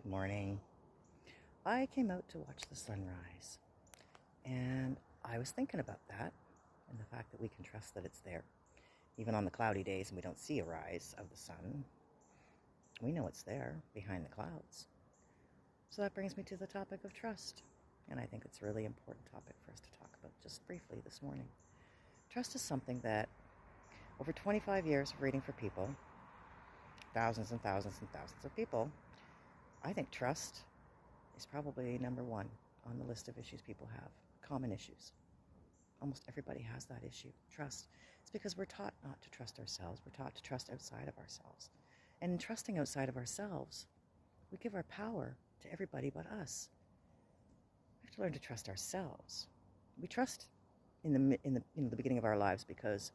Good morning. I came out to watch the sunrise, and I was thinking about that and the fact that we can trust that it's there. Even on the cloudy days and we don't see a rise of the sun, we know it's there behind the clouds. So that brings me to the topic of trust, and I think it's a really important topic for us to talk about just briefly this morning. Trust is something that over 25 years of reading for people, thousands and thousands and thousands of people, I think trust is probably number one on the list of issues people have, common issues. Almost everybody has that issue, trust. It's because we're taught not to trust ourselves. We're taught to trust outside of ourselves. And in trusting outside of ourselves, we give our power to everybody but us. We have to learn to trust ourselves. We trust in the beginning of our lives because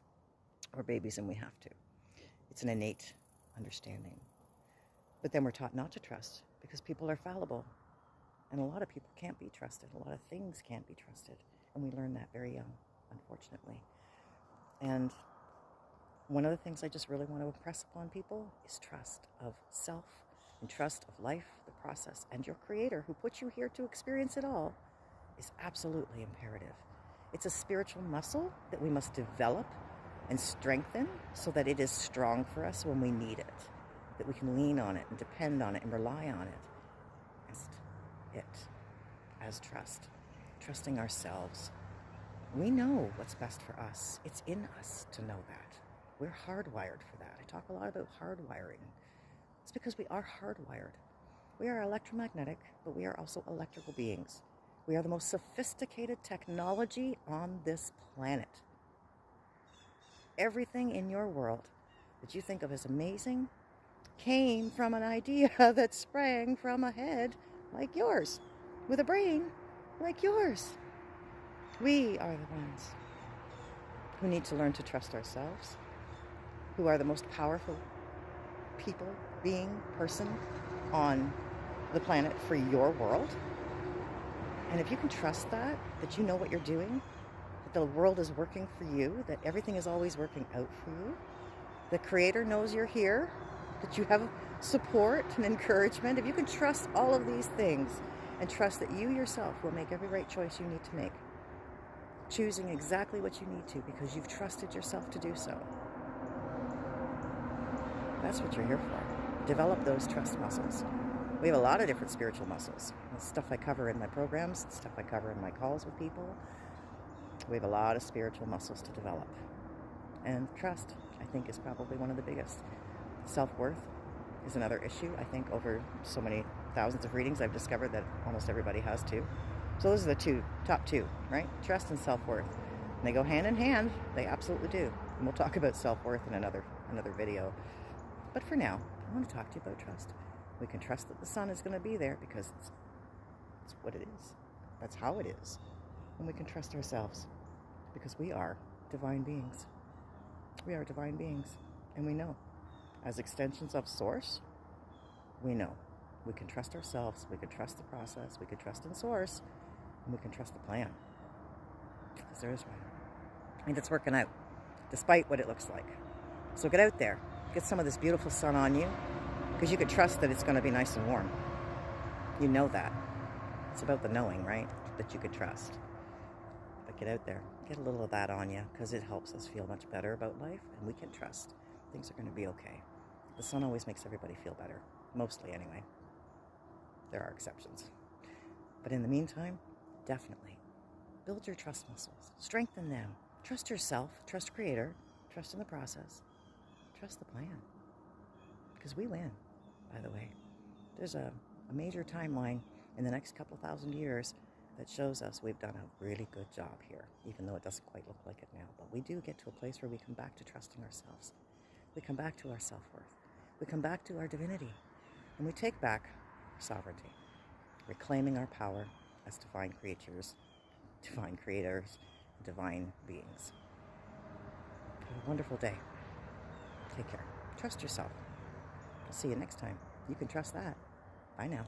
we're babies and we have to. It's an innate understanding. But then we're taught not to trust because people are fallible. And a lot of people can't be trusted. A lot of things can't be trusted. And we learn that very young, unfortunately. And one of the things I just really want to impress upon people is trust of self and trust of life, the process, and your creator who put you here to experience it all is absolutely imperative. It's a spiritual muscle that we must develop and strengthen so that it is strong for us when we need it, that we can lean on it and depend on it and rely on it. It as trust, trusting ourselves. We know what's best for us. It's in us to know that. We're hardwired for that. I talk a lot about hardwiring. It's because we are hardwired. We are electromagnetic, but we are also electrical beings. We are the most sophisticated technology on this planet. Everything in your world that you think of as amazing came from an idea that sprang from a head like yours, with a brain like yours. We are the ones who need to learn to trust ourselves, who are the most powerful people, person on the planet for your world. And if you can trust that you know what you're doing, that the world is working for you, that everything is always working out for you, the creator knows you're here, that you have support and encouragement, if you can trust all of these things and trust that you yourself will make every right choice you need to make, choosing exactly what you need to because you've trusted yourself to do so. That's what you're here for. Develop those trust muscles. We have a lot of different spiritual muscles. It's stuff I cover in my programs, it's stuff I cover in my calls with people. We have a lot of spiritual muscles to develop. And trust, I think, is probably one of the biggest. Self-worth is another issue. I think over so many thousands of readings, I've discovered that almost everybody has too. So those are the top two, right? Trust and self-worth. And they go hand in hand. They absolutely do. And we'll talk about self-worth in another video. But for now, I want to talk to you about trust. We can trust that the sun is going to be there because it's what it is. That's how it is. And we can trust ourselves because we are divine beings. We are divine beings, and we know. As extensions of Source, we know. We can trust ourselves, we can trust the process, we can trust in Source, and we can trust the plan. Because there is one. And it's working out, despite what it looks like. So get out there, get some of this beautiful sun on you, because you can trust that it's going to be nice and warm. You know that. It's about the knowing, right? That you could trust. But get out there, get a little of that on you, because it helps us feel much better about life, and we can trust things are going to be okay. The sun always makes everybody feel better, mostly anyway. There are exceptions. But in the meantime, definitely build your trust muscles, strengthen them, trust yourself, trust Creator, trust in the process, trust the plan. Because we win, by the way. There's a major timeline in the next couple thousand years that shows us we've done a really good job here, even though it doesn't quite look like it now. But we do get to a place where we come back to trusting ourselves. We come back to our self-worth. We come back to our divinity. And we take back sovereignty, reclaiming our power as divine creatures, divine creators, divine beings. Have a wonderful day. Take care. Trust yourself. I'll see you next time. You can trust that. Bye now.